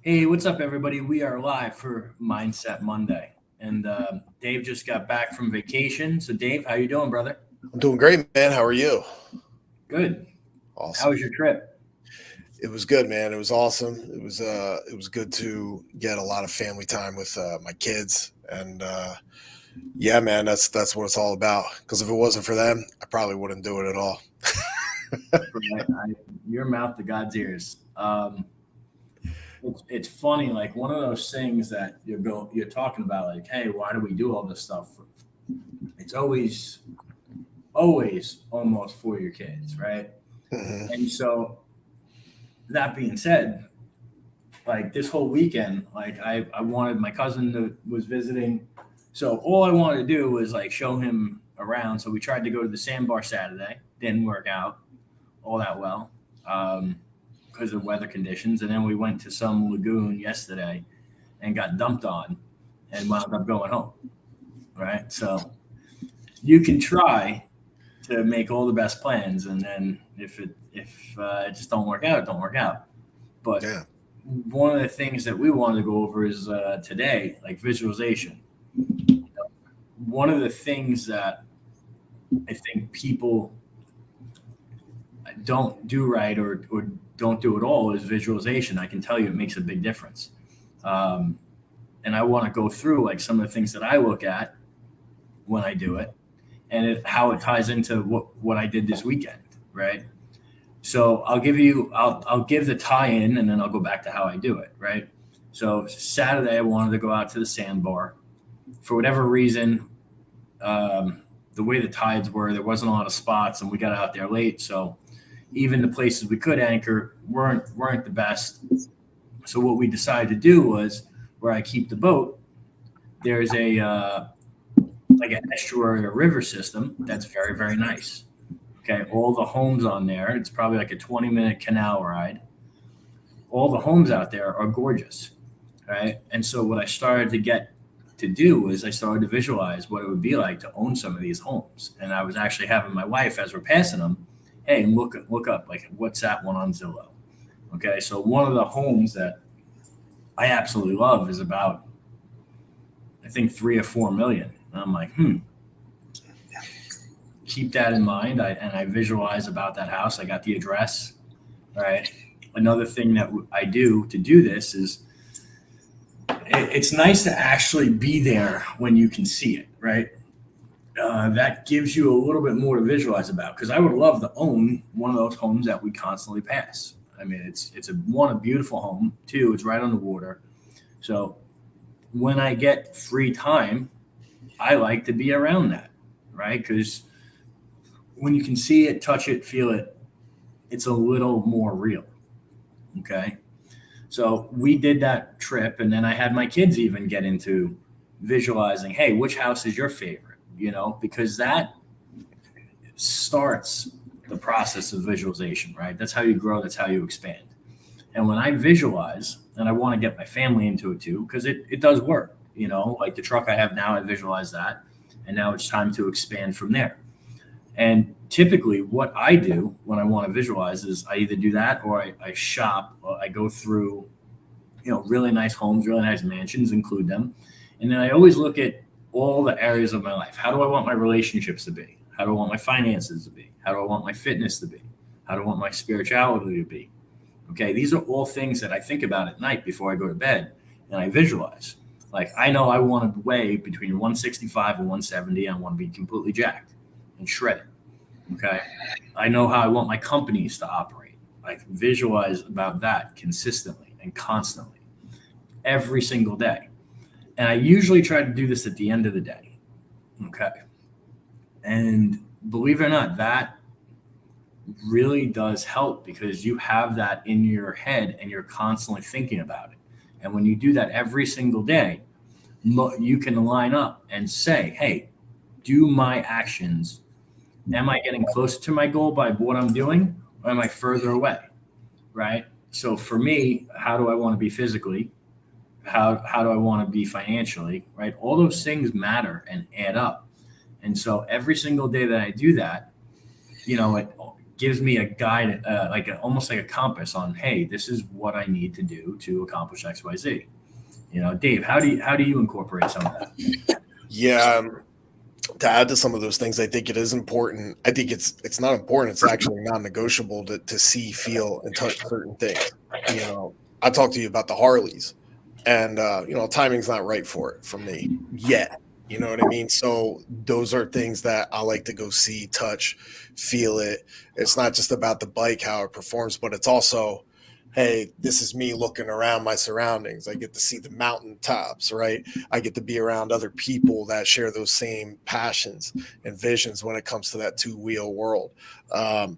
Hey, what's up, everybody? We are live for Mindset Monday, and Dave just got back from vacation. So, Dave, how you doing, brother? I'm doing great, man. How are you? Good. How Awesome. was your trip? It was good, man. It was awesome. It was good to get a lot of family time with my kids, and yeah, man, that's what it's all about. Because if it wasn't for them, I probably wouldn't do it at all. Right, your mouth to God's ears. It's funny, like one of those things that you're talking about, like, hey, why do we do all this stuff? It's always almost for your kids, right? Hmm. And so that being said, like this whole weekend, like I wanted my cousin to was visiting, so all I wanted to do was like show him around. So we tried to go to the sandbar Saturday, didn't work out all that well because of weather conditions, and then we went to some lagoon yesterday and got dumped on and wound up going home. Right, so you can try to make all the best plans, and then if it just don't work out, it don't work out. But Yeah. one of the things that we wanted to go over is today, like visualization. One of the things that I think people don't do right or don't do at all is visualization. I can tell you it makes a big difference. Um, and I want to go through like some of the things that I look at when I do it and how it ties into what I did this weekend, right? So I'll give the tie-in and then I'll go back to how I do it, right? So Saturday I wanted to go out to the sandbar. For whatever reason, the way the tides were, there wasn't a lot of spots, and we got out there late. So even the places we could anchor weren't the best. So what we decided to do was where I keep the boat. There's a like an estuary or river system that's very nice. Okay, all the homes on there. It's probably like a 20-minute canal ride. All the homes out there are gorgeous, right? And so what I started to get to do is I started to visualize what it would be like to own some of these homes. And I was actually having my wife as we're passing them, hey, look up like what's that one on Zillow. Okay, so one of the homes that I absolutely love is about I think 3 or 4 million. And I'm like, keep that in mind. I visualize about that house. I got the address. Right. Another thing that I do to do this is it's nice to actually be there when you can see it. Right. That gives you a little bit more to visualize about because I would love to own one of those homes that we constantly pass. I mean, it's a beautiful home. Two, it's right on the water. So when I get free time, I like to be around that, right? Because when you can see it, touch it, feel it, it's a little more real. Okay. So we did that trip, and then I had my kids even get into visualizing, hey, which house is your favorite? Because that starts the process of visualization, right? That's how you grow, that's how you expand. And when I visualize, and I want to get my family into it too, because it does work, like the truck I have now, I visualize that. And now it's time to expand from there. And typically, what I do when I want to visualize is I either do that or I shop. Or I go through, really nice homes, really nice mansions, include them, and then I always look at all the areas of my life. How do I want my relationships to be? How do I want my finances to be? How do I want my fitness to be? How do I want my spirituality to be? Okay, these are all things that I think about at night before I go to bed, and I visualize. Like I know I want to weigh between 165 and 170. I want to be completely jacked and shredded. Okay. I know how I want my companies to operate. I visualize about that consistently and constantly every single day. And I usually try to do this at the end of the day. Okay. And believe it or not, that really does help because you have that in your head and you're constantly thinking about it. And when you do that every single day, you can line up and say, hey, do my actions, am I getting closer to my goal by what I'm doing, or am I further away? Right. So for me, how do I want to be physically? How do I want to be financially? Right. All those things matter and add up. And so every single day that I do that, it gives me a guide, almost like a compass on, hey, this is what I need to do to accomplish X, Y, Z. Dave, how do you incorporate some of that? Yeah. To add to some of those things, I think it is important. I think it's not important. It's actually non-negotiable to see, feel, and touch certain things. I talked to you about the Harleys, and timing's not right for it for me yet. You know what I mean? So those are things that I like to go see, touch, feel it. It's not just about the bike, how it performs, but it's also, hey, this is me looking around my surroundings. I get to see the mountaintops, right? I get to be around other people that share those same passions and visions when it comes to that two-wheel world. And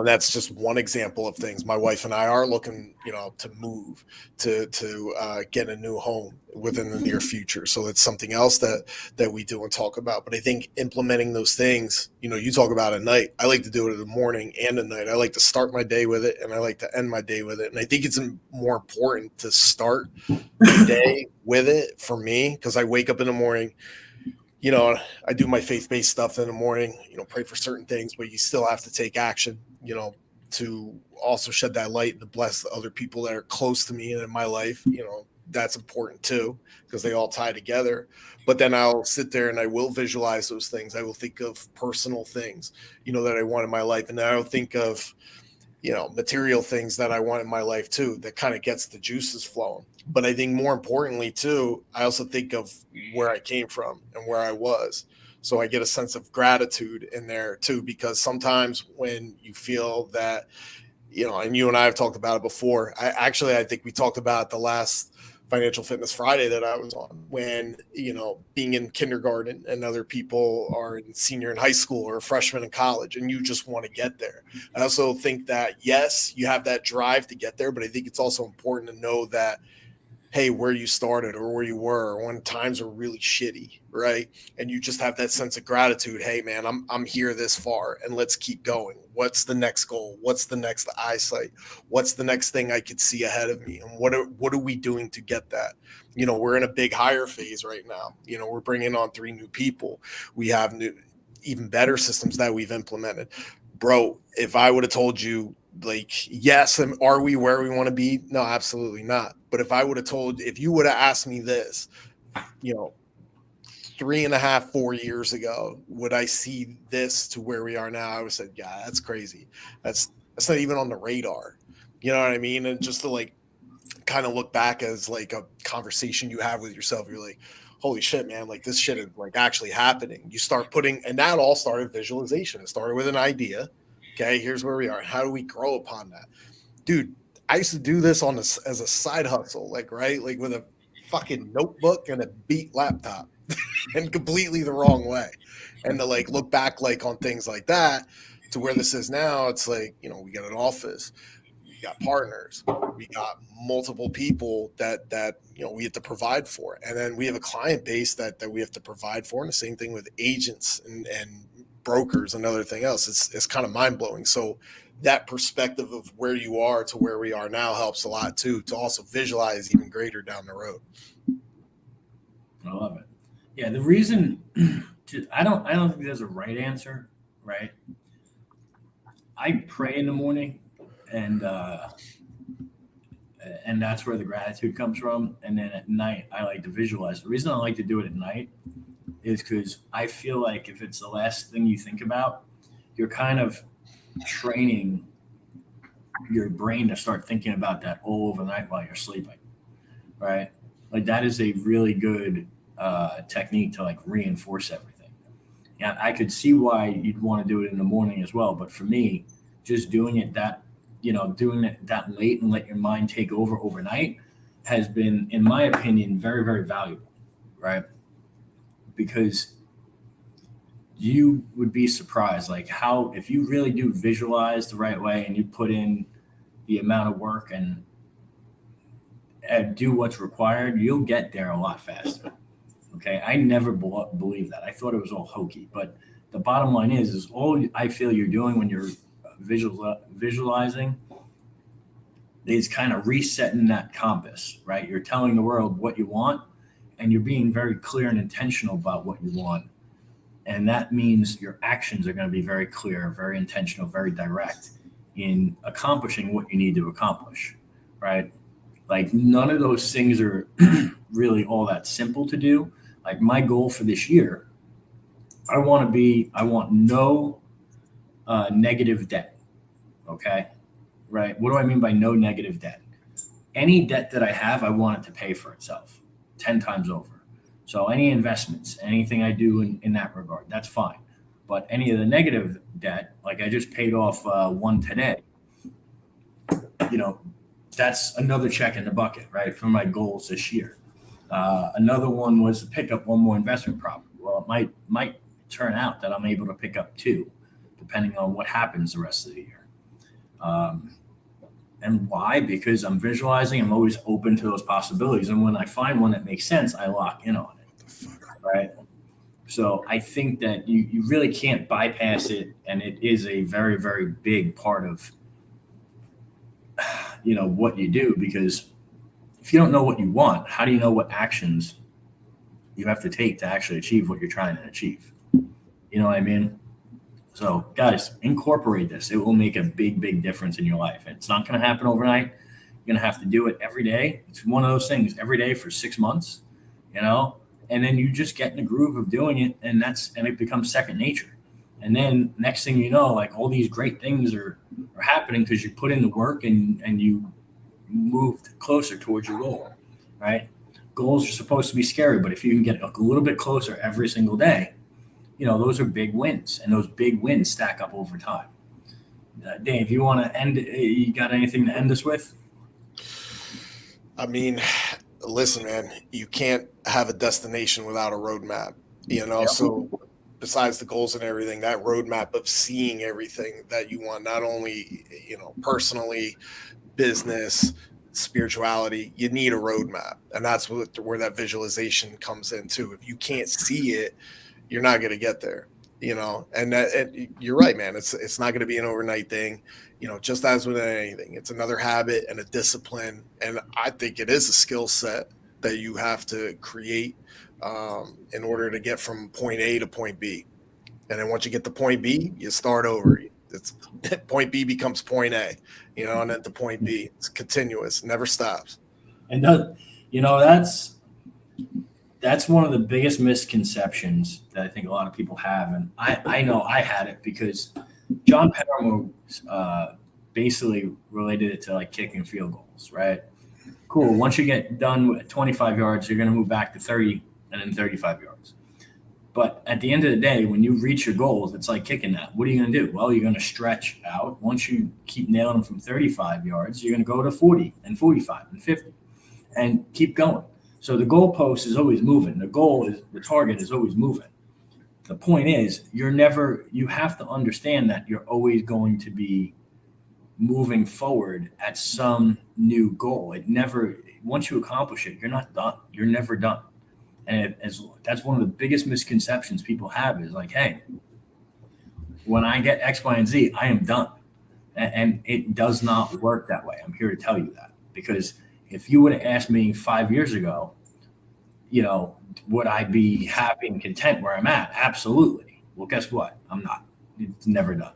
that's just one example of things. My wife and I are looking, to move to get a new home within the near future. So it's something else that we do and talk about. But I think implementing those things, you talk about at night. I like to do it in the morning and at night. I like to start my day with it, and I like to end my day with it. And I think it's more important to start the day with it for me, because I wake up in the morning. I do my faith-based stuff in the morning, pray for certain things, but you still have to take action, to also shed that light and to bless the other people that are close to me and in my life. That's important too, because they all tie together. But then I'll sit there and I will visualize those things. I will think of personal things, that I want in my life. And then I'll think of, material things that I want in my life too, that kind of gets the juices flowing. But I think more importantly too, I also think of where I came from and where I was. So I get a sense of gratitude in there too, because sometimes when you feel that, and you and I have talked about it before, I think we talked about it the last Financial Fitness Friday that I was on, when, being in kindergarten and other people are in senior in high school or a freshman in college, and you just want to get there. I also think that, yes, you have that drive to get there, but I think it's also important to know that, hey, where you started or where you were when times are really shitty, right? And you just have that sense of gratitude. Hey, man, I'm here this far, and let's keep going. What's the next goal? What's the next eyesight? What's the next thing I could see ahead of me? And what are we doing to get that? We're in a big hire phase right now. We're bringing on 3 new people. We have new, even better systems that we've implemented. Bro, if I would have told you, yes, and are we where we want to be? No, absolutely not. But if you would have asked me this, 3.5, 4 years ago, would I see this to where we are now? I would have said, yeah, that's crazy. That's not even on the radar. You know what I mean? And just to kind of look back as a conversation you have with yourself, you're like, holy shit, man, this shit is actually happening. You start and that all started visualization. It started with an idea. Okay, here's where we are. How do we grow upon that? Dude, I used to do this as a side hustle, right? With a fucking notebook and a beat laptop and completely the wrong way. And to look back on things like that to where this is now, it's we got an office, we got partners, we got multiple people that we have to provide for. And then we have a client base that we have to provide for. And the same thing with agents and brokers and other thing else. It's kind of mind blowing. So that perspective of where you are to where we are now helps a lot too, to also visualize even greater down the road. I love it. Yeah, the reason I don't think there's a right answer, right? I pray in the morning, and that's where the gratitude comes from. And then at night, I like to visualize. The reason I like to do it at night is because I feel like if it's the last thing you think about, you're kind of training your brain to start thinking about that all overnight while you're sleeping, right? That is a really good technique to reinforce everything. Yeah, I could see why you'd want to do it in the morning as well, but for me, just doing it that late and let your mind take over overnight has been, in my opinion, very, very valuable, right? Because you would be surprised how, if you really do visualize the right way and you put in the amount of work and do what's required, you'll get there a lot faster. Okay, I never believed that. I thought it was all hokey, but the bottom line is all I feel you're doing when you're visualizing is kind of resetting that compass, right? You're telling the world what you want, and you're being very clear and intentional about what you want. And that means your actions are going to be very clear, very intentional, very direct in accomplishing what you need to accomplish, right? Like none of those things are really all that simple to do. Like my goal for this year, I want no negative debt. Okay. Right. What do I mean by no negative debt? Any debt that I have, I want it to pay for itself 10 times over. So any investments, anything I do in that regard, that's fine. But any of the negative debt, like I just paid off one today, that's another check in the bucket, right, for my goals this year. Another one was to pick up one more investment property. Well, it might turn out that I'm able to pick up two, depending on what happens the rest of the year. And why? Because I'm visualizing, I'm always open to those possibilities. And when I find one that makes sense, I lock in on it, right? So I think that you really can't bypass it. And it is a very, very big part of, what you do, because if you don't know what you want, how do you know what actions you have to take to actually achieve what you're trying to achieve? You know what I mean? So guys, incorporate this. It will make a big, big difference in your life. It's not going to happen overnight. You're going to have to do it every day. It's one of those things every day for 6 months, and then you just get in the groove of doing it. And it becomes second nature. And then next thing you know, like all these great things are happening because you put in the work and you moved closer towards your goal, right? Goals are supposed to be scary, but if you can get a little bit closer every single day, those are big wins, and those big wins stack up over time. Dave, you want to end? You got anything to end us with? I mean, listen, man, you can't have a destination without a roadmap, Yep. So besides the goals and everything, that roadmap of seeing everything that you want, not only, personally, business, spirituality, you need a roadmap. And that's where that visualization comes in too. If you can't see it, you're not going to get there, and you're right, man. It's not going to be an overnight thing, just as with anything. It's another habit and a discipline. And I think it is a skill set that you have to create in order to get from point A to point B. And then once you get to point B, you start over. It's point B becomes point A, and then to point B. It's continuous, never stops. And that's one of the biggest misconceptions that I think a lot of people have. And I know I had it because John Paramore basically related it to like kicking field goals, right? Cool. Once you get done with 25 yards, you're going to move back to 30 and then 35 yards. But at the end of the day, when you reach your goals, it's like kicking that. What are you going to do? Well, you're going to stretch out. Once you keep nailing them from 35 yards, you're going to go to 40 and 45 and 50 and keep going. So the goalpost is always moving. The target is always moving. The point is, you have to understand that you're always going to be moving forward at some new goal. Once you accomplish it, you're not done. You're never done. And that's one of the biggest misconceptions people have is like, hey, when I get X, Y, and Z, I am done. And it does not work that way. I'm here to tell you that, because if you would have asked me 5 years ago, would I be happy and content where I'm at? Absolutely. Well, guess what? I'm not. It's never done.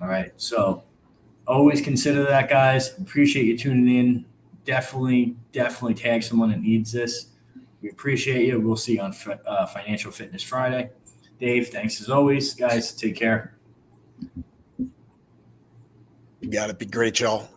All right. So always consider that, guys. Appreciate you tuning in. Definitely tag someone that needs this. We appreciate you. We'll see you on Financial Fitness Friday. Dave, thanks as always. Guys, take care. You got to be great, y'all.